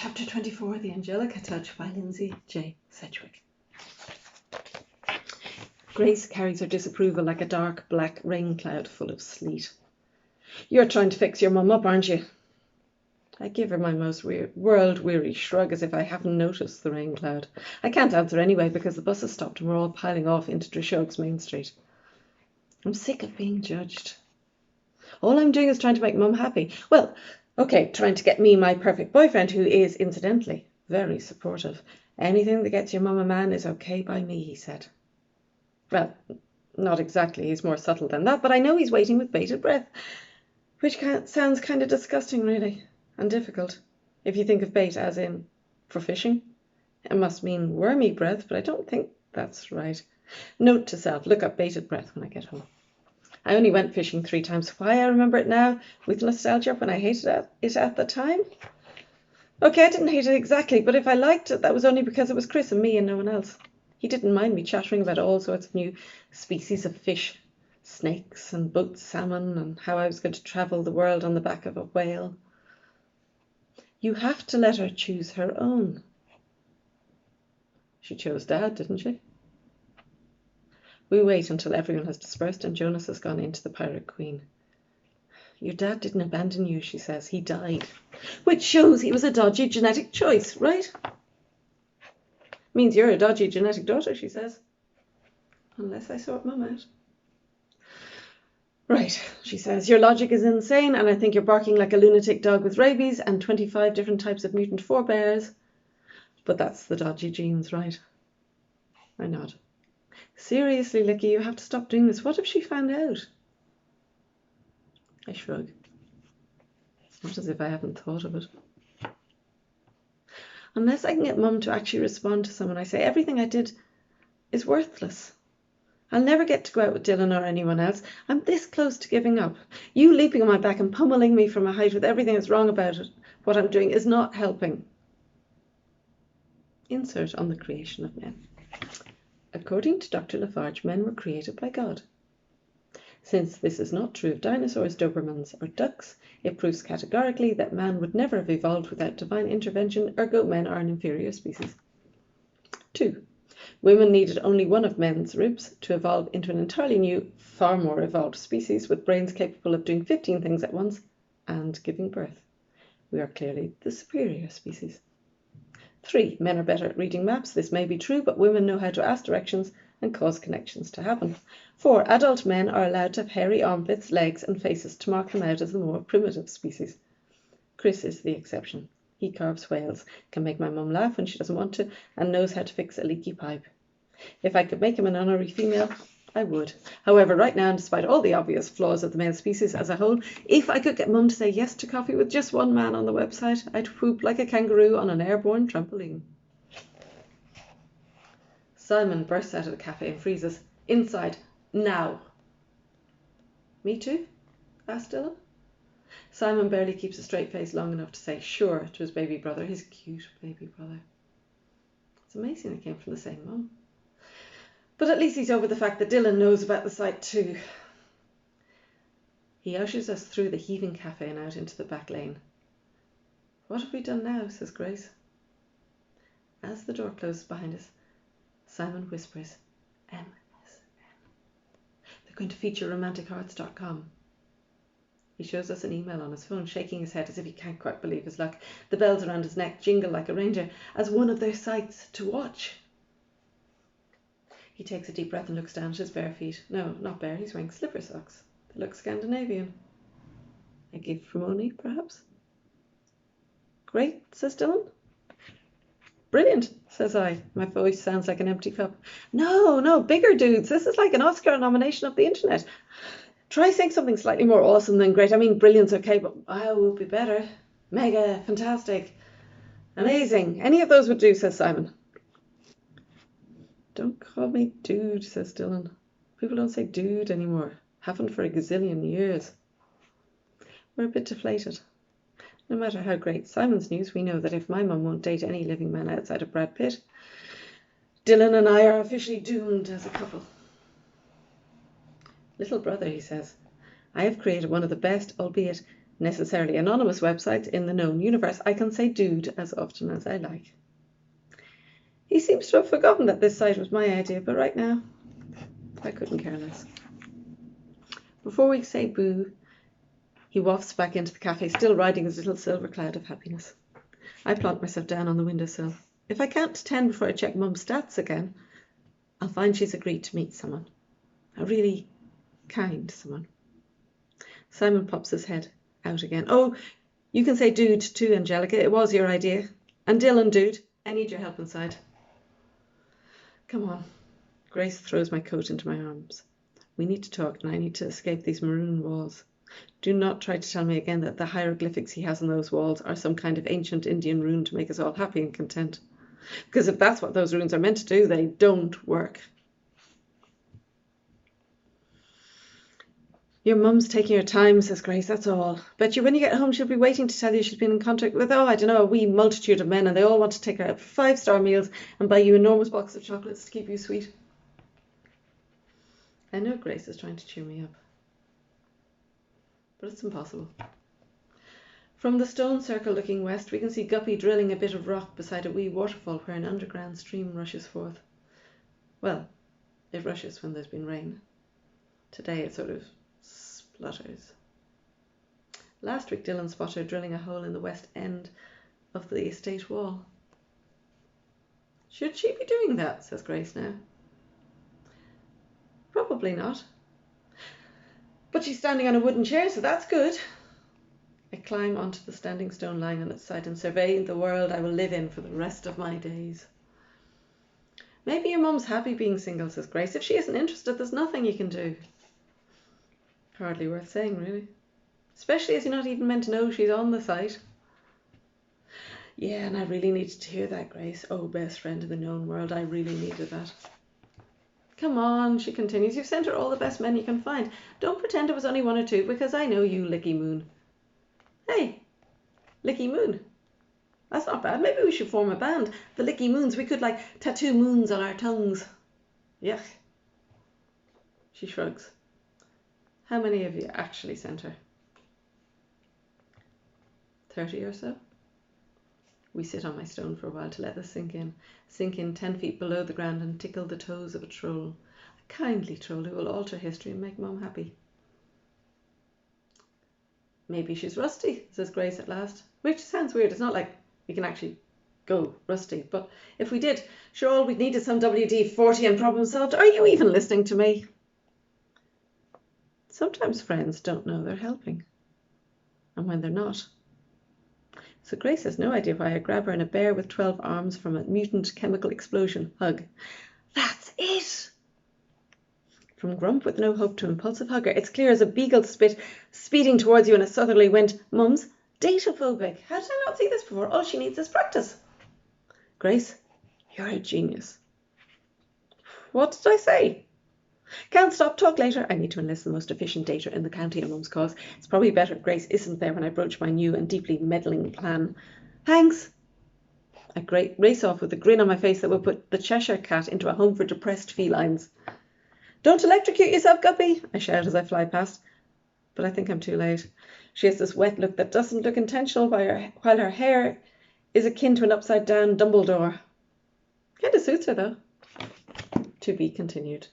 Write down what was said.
Chapter 24, The Angelica Touch by Lindsay J. Sedgwick. Grace carries her disapproval like a dark black rain cloud full of sleet. You're trying to fix your mum up, aren't you? I give her my most world-weary shrug as if I haven't noticed the rain cloud. I can't answer anyway because the bus has stopped and we're all piling off into Drishog's Main Street. I'm sick of being judged. All I'm doing is trying to make Mum happy. Well, okay, trying to get me my perfect boyfriend, who is, incidentally, very supportive. Anything that gets your mum a man is okay by me, he said. Well, not exactly, he's more subtle than that, but I know he's waiting with bated breath, which sounds kind of disgusting, really, and difficult. If you think of bait as in for fishing, it must mean wormy breath, but I don't think that's right. Note to self, look up bated breath when I get home. I only went fishing 3 times. Why I remember it now with nostalgia when I hated it at the time? Okay, I didn't hate it exactly, but if I liked it, that was only because it was Chris and me and no one else. He didn't mind me chattering about all sorts of new species of fish, snakes and boat salmon, and how I was going to travel the world on the back of a whale. You have to let her choose her own. She chose Dad, didn't she? We wait until everyone has dispersed and Jonas has gone into the Pirate Queen. Your dad didn't abandon you, she says. He died. Which shows he was a dodgy genetic choice, right? Means you're a dodgy genetic daughter, she says. Unless I sort Mum out. Right, she says. Your logic is insane and I think you're barking like a lunatic dog with rabies and 25 different types of mutant forebears. But that's the dodgy genes, right? I nod. Seriously, Licky, you have to stop doing this. What if she found out? I shrug. It's not as if I haven't thought of it. Unless I can get Mum to actually respond to someone, I say everything I did is worthless. I'll never get to go out with Dylan or anyone else. I'm this close to giving up. You leaping on my back and pummeling me from a height with everything that's wrong about it, what I'm doing, is not helping. Insert on the creation of men. According to Dr. Lafarge, men were created by God. Since this is not true of dinosaurs, Dobermans, or ducks, it proves categorically that man would never have evolved without divine intervention, ergo men are an inferior species. 2. Women needed only one of men's ribs to evolve into an entirely new, far more evolved species with brains capable of doing 15 things at once and giving birth. We are clearly the superior species. 3. Men are better at reading maps. This may be true, but women know how to ask directions and cause connections to happen. 4. Adult men are allowed to have hairy armpits, legs and faces to mark them out as the more primitive species. Chris is the exception. He carves whales, can make my mum laugh when she doesn't want to, and knows how to fix a leaky pipe. If I could make him an honorary female, I would. However, right now, and despite all the obvious flaws of the male species as a whole, if I could get Mum to say yes to coffee with just one man on the website, I'd whoop like a kangaroo on an airborne trampoline. Simon bursts out of the cafe and freezes. Inside. Now. Me too? Asked Dylan. Simon barely keeps a straight face long enough to say sure to his baby brother, his cute baby brother. It's amazing they came from the same mum. But at least he's over the fact that Dylan knows about the site too. He ushers us through the heaving cafe and out into the back lane. What have we done now? Says Grace. As the door closes behind us, Simon whispers, MSN. They're going to feature romantichearts.com. He shows us an email on his phone, shaking his head as if he can't quite believe his luck. The bells around his neck jingle like a reindeer as one of their sights to watch. He takes a deep breath and looks down at his bare feet. No, not bare, he's wearing slipper socks. They look Scandinavian. A gift from Oni, perhaps? Great, says Dylan. Brilliant, says I. My voice sounds like an empty cup. No, bigger dudes. This is like an Oscar nomination of the internet. Try saying something slightly more awesome than great. I mean, brilliant's okay, but wow would be better. Mega, fantastic, amazing. Any of those would do, says Simon. Don't call me dude, says Dylan. People don't say dude anymore. Haven't for a gazillion years. We're a bit deflated. No matter how great Simon's news, we know that if my mum won't date any living man outside of Brad Pitt, Dylan and I are officially doomed as a couple. Little brother, he says, I have created one of the best, albeit necessarily anonymous websites in the known universe, I can say dude as often as I like. He seems to have forgotten that this site was my idea, but right now, I couldn't care less. Before we say boo, he wafts back into the cafe, still riding his little silver cloud of happiness. I plant myself down on the windowsill. If I count to 10 before I check Mum's stats again, I'll find she's agreed to meet someone. A really kind someone. Simon pops his head out again. Oh, you can say dude too, Angelica. It was your idea. And Dylan, dude, I need your help inside. Come on. Grace throws my coat into my arms. We need to talk, and I need to escape these maroon walls. Do not try to tell me again that the hieroglyphics he has on those walls are some kind of ancient Indian rune to make us all happy and content. Because if that's what those runes are meant to do, they don't work. Your mum's taking her time, says Grace, that's all. Bet you when you get home she'll be waiting to tell you she's been in contact with, I don't know, a wee multitude of men, and they all want to take her out for 5-star meals and buy you enormous boxes of chocolates to keep you sweet. I know Grace is trying to cheer me up, but it's impossible. From the stone circle looking west, we can see Guppy drilling a bit of rock beside a wee waterfall where an underground stream rushes forth. Well, it rushes when there's been rain. Today it sort of splutters. Last week Dylan spotted her drilling a hole in the west end of the estate wall. Should she be doing that, says Grace now. Probably not. But she's standing on a wooden chair, so that's good. I climb onto the standing stone lying on its side and survey the world I will live in for the rest of my days. Maybe your mum's happy being single, says Grace. If she isn't interested, there's nothing you can do. Hardly worth saying, really. Especially as you're not even meant to know she's on the site. Yeah, and I really needed to hear that, Grace. Oh, best friend in the known world, I really needed that. Come on, she continues. You've sent her all the best men you can find. Don't pretend it was only 1 or 2, because I know you, Licky Moon. Hey, Licky Moon. That's not bad. Maybe we should form a band. The Licky Moons. We could, tattoo moons on our tongues. Yuck. She shrugs. How many of you actually sent her? 30 or so? We sit on my stone for a while to let this sink in 10 feet below the ground and tickle the toes of a troll. A kindly troll who will alter history and make Mum happy. Maybe she's rusty, says Grace at last. Which sounds weird. It's not like we can actually go rusty. But if we did, sure, all we'd need is some WD-40 and problem solved. Are you even listening to me? Sometimes friends don't know they're helping. And when they're not. So Grace has no idea why I grab her in a bear with 12 arms from a mutant chemical explosion hug. That's it! From grump with no hope to impulsive hugger, it's clear as a beagle spit speeding towards you in a southerly wind. Mum's dataphobic. How did I not see this before? All she needs is practice. Grace, you're a genius. What did I say? Can't stop, talk later. I need to enlist the most efficient data in the county in Mum's cause. It's probably better if Grace isn't there when I broach my new and deeply meddling plan. Thanks. I race off with a grin on my face that will put the Cheshire Cat into a home for depressed felines. Don't electrocute yourself, Guppy, I shout as I fly past. But I think I'm too late. She has this wet look that doesn't look intentional while her hair is akin to an upside-down Dumbledore. Kind of suits her, though. To be continued.